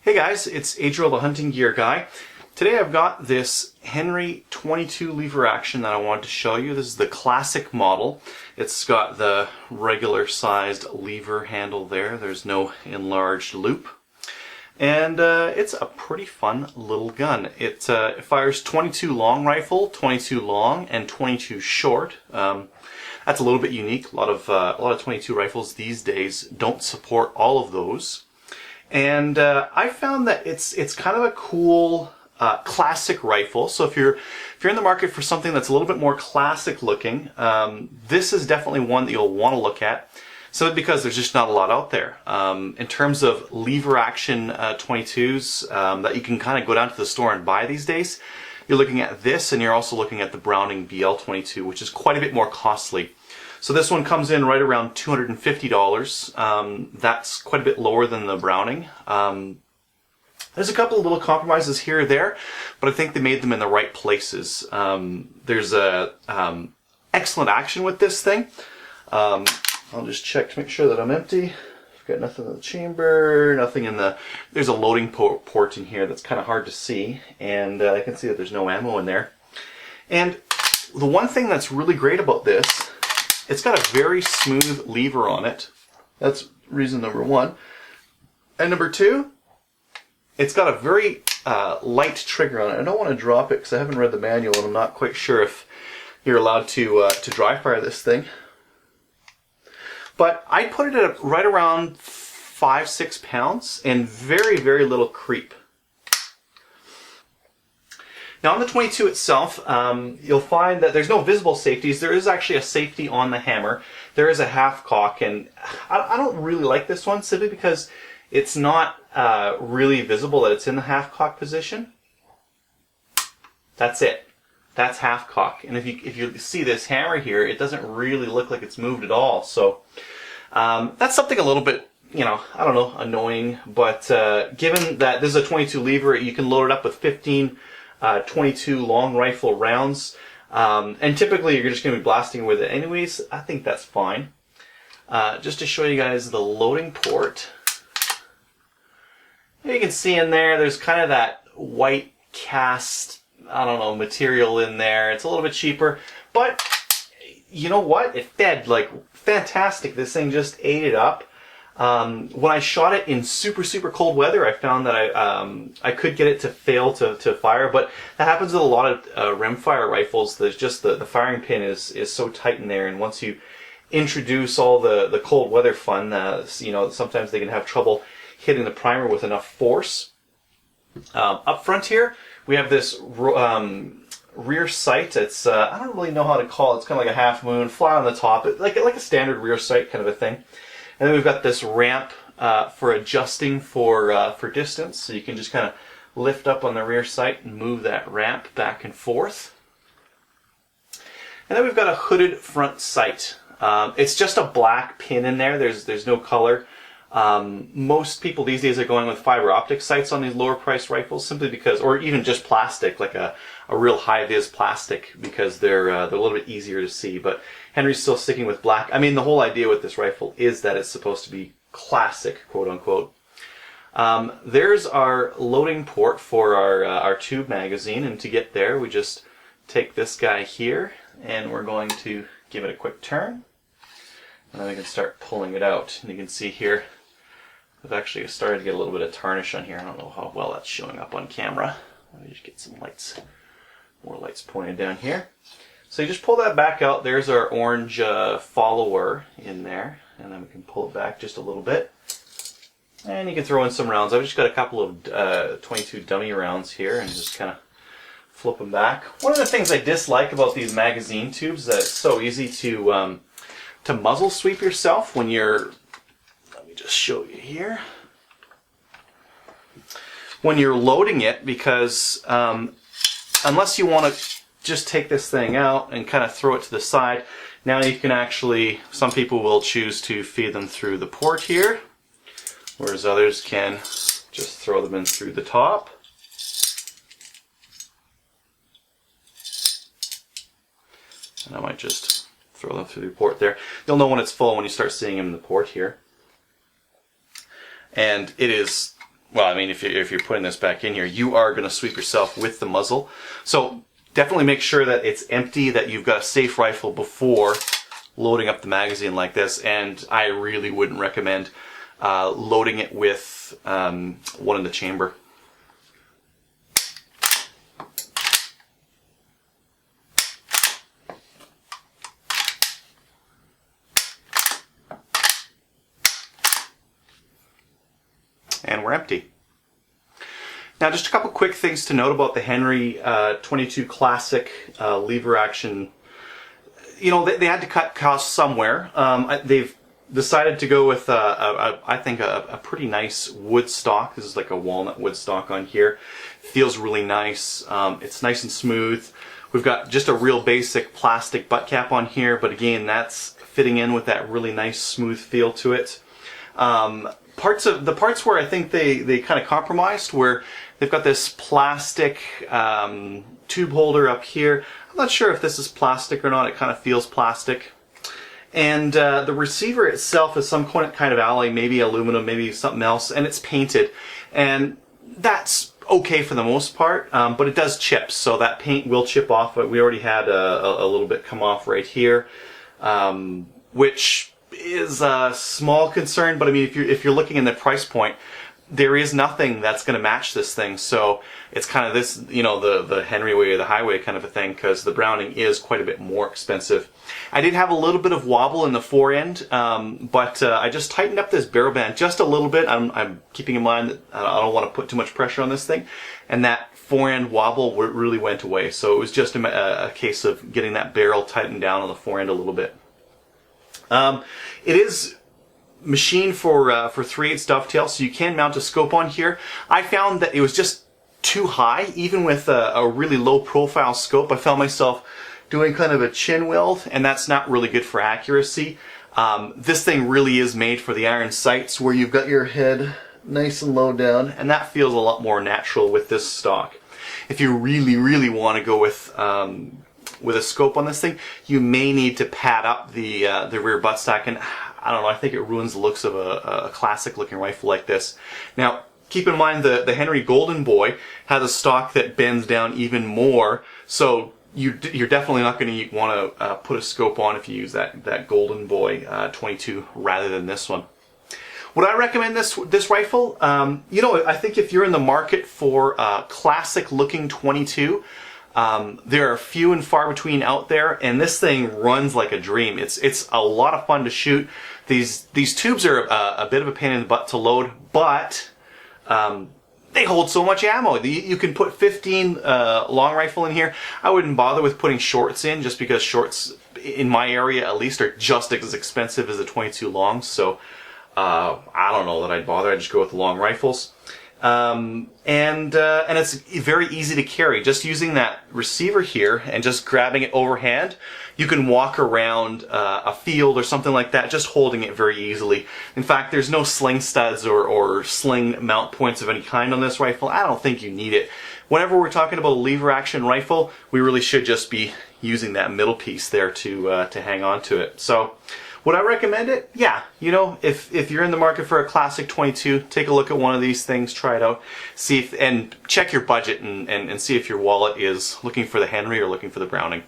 Hey guys, it's Adriel the Hunting Gear Guy. Today I've got this Henry 22 lever action that I wanted to show you. This is the classic model. It's got the regular sized lever handle there. There's no enlarged loop. And it's a pretty fun little gun. It fires 22 long rifle, 22 long, and 22 short. That's a little bit unique. A lot of 22 rifles these days don't support all of those. And I found that it's kind of a cool classic rifle. So if you're in the market for something that's a little bit more classic looking, this is definitely one that you'll want to look at. So because there's just not a lot out there. In terms of lever action 22s that you can kind of go down to the store and buy these days, you're looking at this, and you're also looking at the Browning BL22, which is quite a bit more costly. So this one comes in right around $250. That's quite a bit lower than the Browning. There's a couple of little compromises here or there, but I think they made them in the right places. There's excellent action with this thing. I'll just check to make sure that I'm empty. I've got nothing in the chamber, nothing in the... There's a loading port in here that's kind of hard to see, and I can see that there's no ammo in there. And the one thing that's really great about this, it's got a very smooth lever on it. That's reason number one. And number two, it's got a very light trigger on it. I don't want to drop it because I haven't read the manual and I'm not quite sure if you're allowed to dry fire this thing. But I put it at right around 5-6 pounds and very, very little creep. Now on the 22 itself, you'll find that there's no visible safeties. There is actually a safety on the hammer. There is a half cock, and I don't really like this one simply because it's not really visible that it's in the half cock position. That's it. That's half cock. And if you see this hammer here, it doesn't really look like it's moved at all. So that's something a little bit, I don't know, annoying. But given that this is a 22 lever, you can load it up with 15 22 long rifle rounds, and typically you're just going to be blasting with it anyways. I think that's fine. Just to show you guys the loading port, you can see in there's kind of that white cast, I don't know, material in there. It's a little bit cheaper, but you know what? It fed like fantastic. This thing just ate it up. When I shot it in super cold weather, I found that I could get it to fail to fire, but that happens with a lot of rimfire rifles. There's just the firing pin is so tight in there, and once you introduce all the cold weather fun, sometimes they can have trouble hitting the primer with enough force. Up front here, we have this rear sight. It's I don't really know how to call it. It's kind of like a half moon, flat on the top, like a standard rear sight kind of a thing. And then we've got this ramp for adjusting for distance, so you can just kind of lift up on the rear sight and move that ramp back and forth. And then we've got a hooded front sight. It's just a black pin in there. There's no color. Most people these days are going with fiber optic sights on these lower priced rifles simply because, or even just plastic, like a real high vis plastic, because they're a little bit easier to see. But Henry's still sticking with black. I mean, the whole idea with this rifle is that it's supposed to be classic, quote unquote. There's our loading port for our tube magazine, and to get there we just take this guy here and we're going to give it a quick turn, and then we can start pulling it out. And you can see here I've actually started to get a little bit of tarnish on here. I don't know how well that's showing up on camera. Let me just get some lights, more lights pointed down here. So you just pull that back out. There's our orange follower in there, and then we can pull it back just a little bit. And you can throw in some rounds. I've just got a couple of 22 dummy rounds here, and just kind of flip them back. One of the things I dislike about these magazine tubes is that it's so easy to muzzle sweep yourself when you're, let me just show you here, when you're loading it, because unless you want to just take this thing out and kind of throw it to the side, now you can actually, some people will choose to feed them through the port here, whereas others can just throw them in through the top. And I might just throw them through the port there. You'll know when it's full when you start seeing them in the port here. And it is well, I mean, if you're putting this back in here, you are going to sweep yourself with the muzzle. So definitely make sure that it's empty, that you've got a safe rifle before loading up the magazine like this. And I really wouldn't recommend loading it with one in the chamber. And we're empty. Now, just a couple quick things to note about the Henry 22 Classic lever action. You know, they had to cut costs somewhere. They've decided to go with, I think, a pretty nice wood stock. This is like a walnut wood stock on here. Feels really nice. It's nice and smooth. We've got just a real basic plastic butt cap on here, but again, that's fitting in with that really nice smooth feel to it. Parts where I think they kind of compromised, where they've got this plastic tube holder up here. I'm not sure if this is plastic or not. It kind of feels plastic. And the receiver itself is some kind of alloy, maybe aluminum, maybe something else, and it's painted. And that's okay for the most part, but it does chip, so that paint will chip off. We already had a little bit come off right here, which is a small concern, but I mean, if you're looking in the price point, there is nothing that's going to match this thing. So it's kind of this, you know, the Henry way or the highway kind of a thing, because the Browning is quite a bit more expensive. I did have a little bit of wobble in the fore end, but I just tightened up this barrel band just a little bit. I'm keeping in mind that I don't want to put too much pressure on this thing, and that fore end wobble really went away. So it was just a case of getting that barrel tightened down on the fore end a little bit. It is machined for 3/8 dovetail, so you can mount a scope on here. I found that it was just too high, even with a really low profile scope. I found myself doing kind of a chin weld, and that's not really good for accuracy. This thing really is made for the iron sights, where you've got your head nice and low down, and that feels a lot more natural with this stock. If you really want to go with a scope on this thing, you may need to pad up the rear buttstock, and I don't know, I think it ruins the looks of a classic looking rifle like this. Now, keep in mind the Henry Golden Boy has a stock that bends down even more, so you're definitely not going to want to put a scope on if you use that Golden Boy 22 rather than this one. Would I recommend this rifle? You know, I think if you're in the market for a classic looking 22, there are few and far between out there, and this thing runs like a dream. It's a lot of fun to shoot. These tubes are a bit of a pain in the butt to load, but they hold so much ammo. You can put 15 long rifle in here. I wouldn't bother with putting shorts in, just because shorts in my area at least are just as expensive as the 22 longs. So I don't know that I'd bother. I'd just go with the long rifles. And it's very easy to carry. Just using that receiver here and just grabbing it overhand, you can walk around a field or something like that, just holding it very easily. In fact, there's no sling studs or sling mount points of any kind on this rifle. I don't think you need it. Whenever we're talking about a lever action rifle, we really should just be using that middle piece there to hang on to it. So, would I recommend it? Yeah. You know, if you're in the market for a classic 22, take a look at one of these things, try it out, and check your budget and see if your wallet is looking for the Henry or looking for the Browning.